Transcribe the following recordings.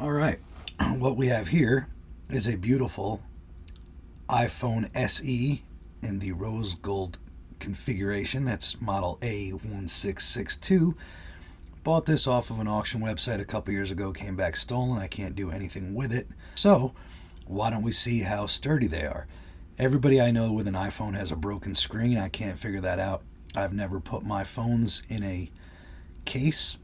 All right, what we have here is a beautiful iPhone SE in the rose gold configuration. That's model A1662. Bought this off of an auction website a couple years ago, came back stolen. I can't do anything with it. So, why don't we see how sturdy they are? Everybody I know with an iPhone has a broken screen. I can't figure that out. I've never put my phones in a case.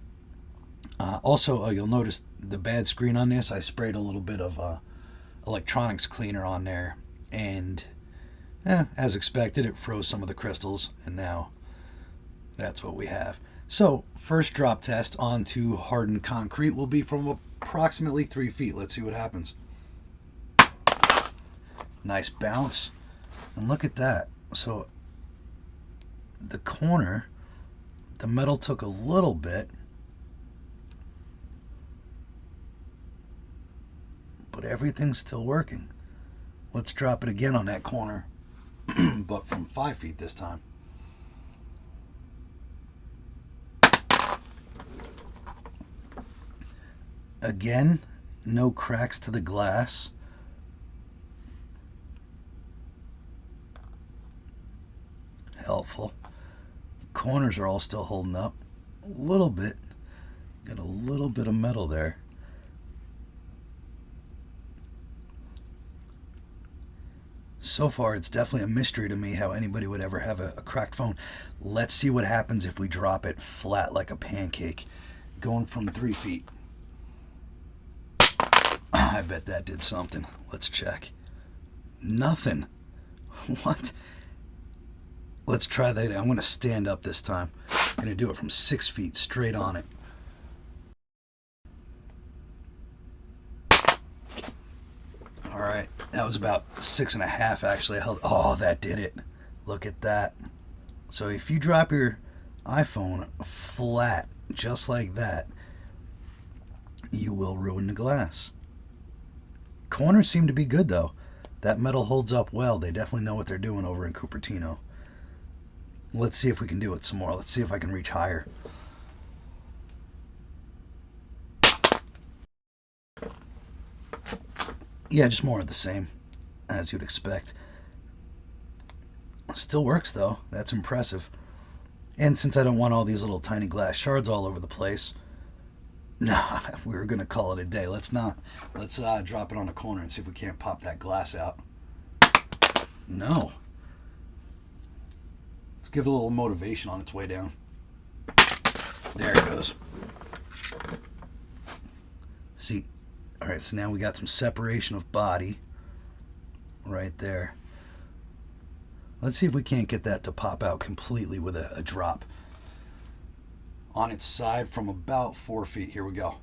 Also, you'll notice the bad screen on this. I sprayed a little bit of electronics cleaner on there, and as expected, it froze some of the crystals, and now that's what we have. So, first drop test onto hardened concrete will be from approximately 3 feet. Let's see what happens. Nice bounce, and look at that. So, the corner, the metal took a little bit, but everything's still working. Let's drop it again on that corner, but from 5 feet this time. Again, no cracks to the glass. Helpful. Corners are all still holding up. A little bit. Got a little bit of metal there. So far, it's definitely a mystery to me how anybody would ever have a cracked phone. Let's see what happens if we drop it flat like a pancake, going from 3 feet. I bet that did something. Let's check. Nothing. What? Let's try that. I'm going to stand up this time. I'm going to do it from 6 feet straight on it. All right. That was about 6.5 actually. Oh, that did it. Look at that. So if you drop your iPhone flat just like that, you will ruin the glass. Corners seem to be good though. That metal holds up well. They definitely know what they're doing over in Cupertino. Let's see if we can do it some more. Let's see if I can reach higher. Yeah, just more of the same, as you'd expect. Still works though. That's impressive. And since I don't want all these little tiny glass shards all over the place, nah, we were going to call it a day. Let's not. Let's drop it on a corner and see if we can't pop that glass out. No. Let's give it a little motivation on its way down. There it goes. See, all right, so now we got some separation of body right there. Let's see if we can't get that to pop out completely with a drop. On its side from about 4 feet. Here we go.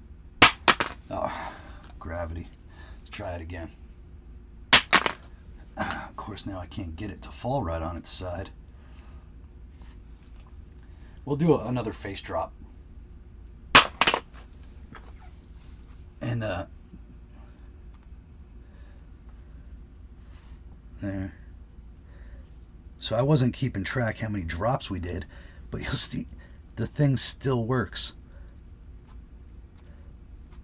Oh, gravity. Let's try it again. Of course, now I can't get it to fall right on its side. We'll do another face drop. And, there. So I wasn't keeping track how many drops we did, but you'll see the thing still works.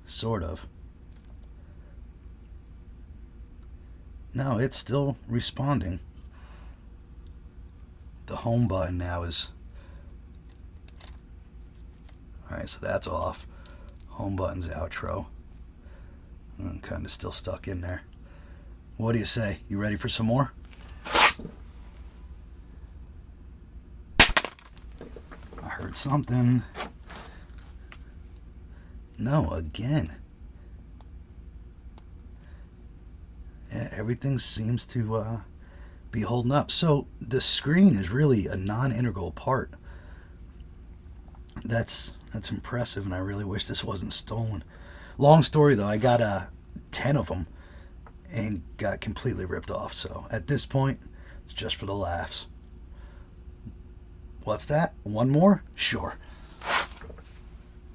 Sort of. No, it's still responding. The home button now is... Alright, so that's off. Home button's outro. I'm kind of still stuck in there. What do you say? You ready for some more? I heard something. No, again. Yeah, everything seems to be holding up. So the screen is really a non-integral part. That's impressive, and I really wish this wasn't stolen. Long story though, I got 10 of them and got completely ripped off. So at this point, it's just for the laughs. What's that? One more? Sure.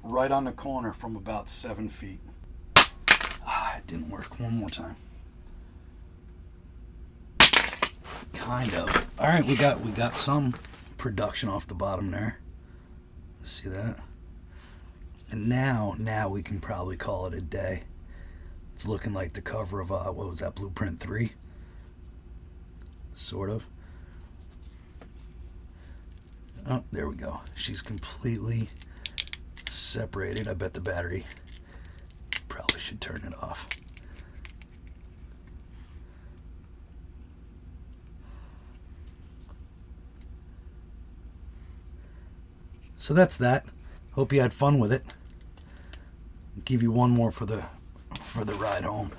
Right on the corner from about 7 feet. It didn't work. One more time. Kind of. All right, we got some production off the bottom there. See that? And now we can probably call it a day. It's looking like the cover of, what was that, Blueprint 3? Sort of. Oh, there we go. She's completely separated. I bet the battery probably should turn it off. So that's that. Hope you had fun with it. I'll give you one more for the ride home.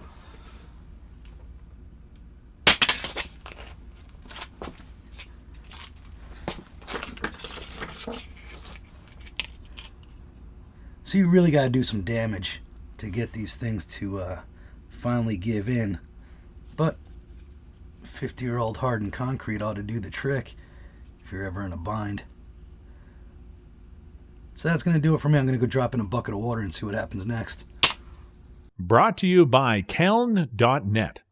So you really got to do some damage to get these things to finally give in. But 50-year-old hardened concrete ought to do the trick if you're ever in a bind. So that's going to do it for me. I'm going to go drop in a bucket of water and see what happens next. Brought to you by Keln.net.